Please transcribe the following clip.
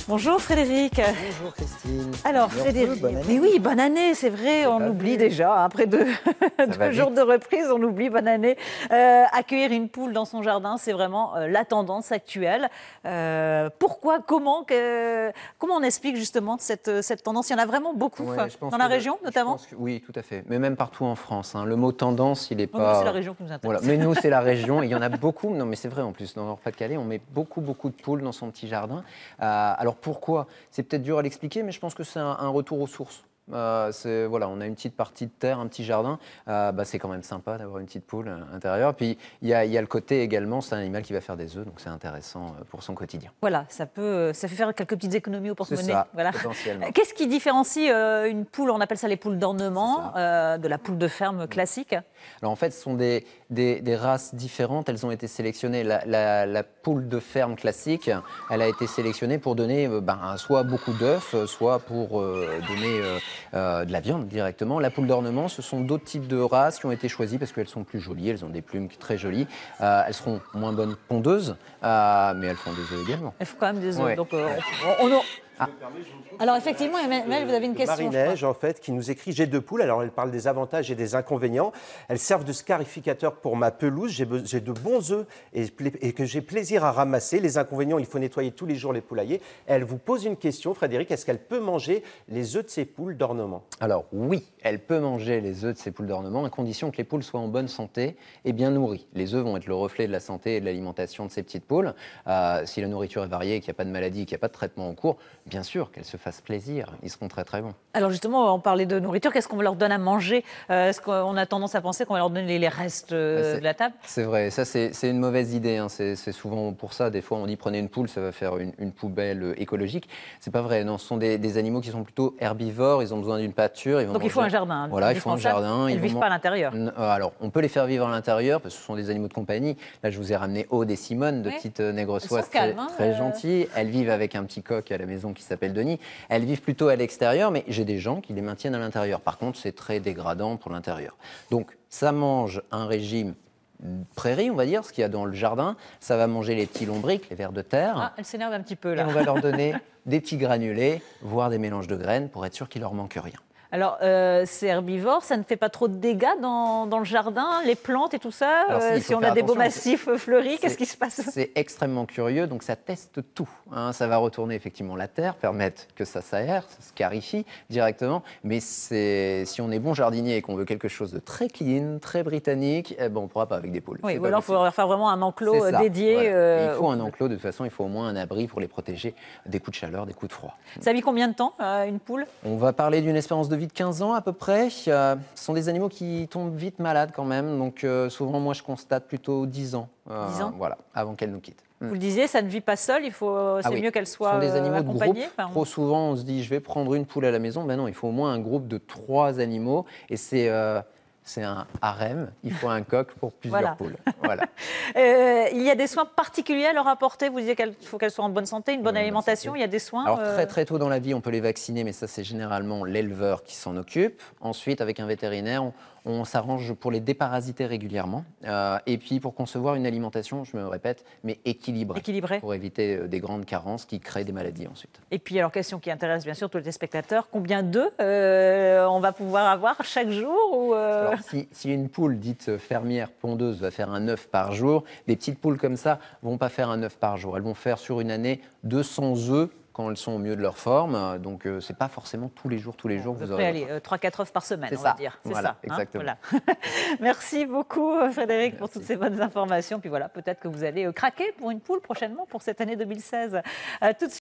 Bonjour Frédéric. Bonjour Christine. Alors Frédéric, mais oui, bonne année, c'est vrai, on oublie déjà, après deux jours de reprise, on oublie bonne année. Accueillir une poule dans son jardin, c'est vraiment la tendance actuelle. Pourquoi, comment on explique justement cette tendance? Il y en a vraiment beaucoup dans la région notamment? Oui, tout à fait, mais même partout en France. Le mot tendance, il n'est pas... Nous, c'est la région qui nous intéresse. Voilà. Mais nous, c'est la région, et il y en a beaucoup. Non, mais c'est vrai en plus, dans le Nord-Pas-de-Calais, on met beaucoup de poules dans son petit jardin. Alors pourquoi? C'est peut-être dur à l'expliquer, mais je pense que c'est un retour aux sources. Voilà, on a une petite partie de terre, un petit jardin. C'est quand même sympa d'avoir une petite poule à l'intérieur. Puis il y a le côté également, c'est un animal qui va faire des œufs, donc c'est intéressant pour son quotidien. Voilà, ça fait faire quelques petites économies au porte-monnaie. C'est ça, voilà. Potentiellement. Qu'est-ce qui différencie une poule, on appelle ça les poules d'ornement, de la poule de ferme classique? Alors en fait, ce sont des races différentes. Elles ont été sélectionnées. La poule de ferme classique, elle a été sélectionnée pour donner soit beaucoup d'œufs, soit pour donner de la viande directement. La poule d'ornement, ce sont d'autres types de races qui ont été choisies parce qu'elles sont plus jolies, elles ont des plumes très jolies. Elles seront moins bonnes pondeuses, mais elles font des œufs également. Elles font quand même des œufs. Ouais. Donc Alors effectivement, Emmanuel, vous avez une question. Marie-Neige, en fait, qui nous écrit: j'ai deux poules. Alors, elle parle des avantages et des inconvénients. Elles servent de scarificateur pour ma pelouse. J'ai de bons œufs et que j'ai plaisir à ramasser. Les inconvénients, il faut nettoyer tous les jours les poulaillers. Elle vous pose une question, Frédéric: est-ce qu'elle peut manger les œufs de ses poules d'ornement? Alors oui, elle peut manger les œufs de ses poules d'ornement, à condition que les poules soient en bonne santé et bien nourries. Les œufs vont être le reflet de la santé et de l'alimentation de ces petites poules. Si la nourriture est variée, qu'il n'y a pas de maladie, qu'il n'y a pas de traitement en cours, bien sûr qu'elles se fassent plaisir, ils seront très bons. Alors justement, on parlait de nourriture, qu'est-ce qu'on leur donne à manger? Est-ce qu'on a tendance à penser qu'on va leur donner les restes de la table? C'est vrai, ça c'est une mauvaise idée, c'est souvent pour ça, des fois on dit prenez une poule, ça va faire une poubelle écologique. C'est pas vrai, non, ce sont des animaux qui sont plutôt herbivores, ils ont besoin d'une pâture. Donc il faut un jardin. Voilà, il faut un jardin. Ils ne vivent pas à l'intérieur? Alors, on peut les faire vivre à l'intérieur, parce que ce sont des animaux de compagnie. Là, je vous ai ramené Aude et Simone, de petites nègres-soises très gentilles. Elles vivent avec un petit coq à la maison qui s'appelle Denis. Elles vivent plutôt à l'extérieur, mais j'ai des gens qui les maintiennent à l'intérieur. Par contre, c'est très dégradant pour l'intérieur. Donc, ça mange un régime prairie, on va dire, ce qu'il y a dans le jardin. Ça va manger les petits lombrics, les vers de terre. Ah, elle s'énerve un petit peu là. Et on va leur donner des petits granulés, voire des mélanges de graines, pour être sûr qu'il leur manque rien. Alors, c'est herbivore, ça ne fait pas trop de dégâts dans le jardin, les plantes et tout ça? Si on a des beaux massifs fleuris, qu'est-ce qui se passe? C'est extrêmement curieux, donc ça teste tout. Ça va retourner effectivement la terre, permettre que ça s'aère, ça se clarifie directement. Mais si on est bon jardinier et qu'on veut quelque chose de très clean, très britannique, on ne pourra pas avec des poules. Oui, ou alors il faut leur faire vraiment un enclos dédié. Voilà. Il faut un enclos, de toute façon, il faut au moins un abri pour les protéger des coups de chaleur, des coups de froid. Ça vit combien de temps, une poule? On va parler d'une espérance de vie de 15 ans à peu près. Ce sont des animaux qui tombent vite malades quand même. Donc souvent, moi, je constate plutôt 10 ans. 10 ans voilà, avant qu'elles nous quittent. Vous le disiez, ça ne vit pas seule, c'est mieux qu'elle soit accompagnée. Ce sont des animaux de groupe. Trop souvent, on se dit, je vais prendre une poule à la maison. Ben non, il faut au moins un groupe de 3 animaux. Et c'est un harem, il faut un coq pour plusieurs poules. Voilà. Il y a des soins particuliers à leur apporter? Vous disiez qu'il faut qu'elles soient en bonne santé, une bonne alimentation. Il y a des soins? Alors très tôt dans la vie, on peut les vacciner, mais ça c'est généralement l'éleveur qui s'en occupe. Ensuite, avec un vétérinaire, on s'arrange pour les déparasiter régulièrement. Et puis pour concevoir une alimentation, je me répète, mais équilibrée. Pour éviter des grandes carences qui créent des maladies ensuite. Et puis alors, question qui intéresse bien sûr tous les spectateurs, combien d'œufs on va pouvoir avoir chaque jour Alors, si une poule dite fermière pondeuse va faire un œuf par jour, des petites poules comme ça ne vont pas faire un œuf par jour. Elles vont faire sur une année 200 œufs quand elles sont au mieux de leur forme. Donc, ce n'est pas forcément tous les jours que vous aurez. Allez, 3-4 œufs par semaine, on va dire. C'est voilà, ça, exactement. Voilà. Merci beaucoup, Frédéric, pour toutes ces bonnes informations. Puis voilà, peut-être que vous allez craquer pour une poule prochainement pour cette année 2016. Tout de suite.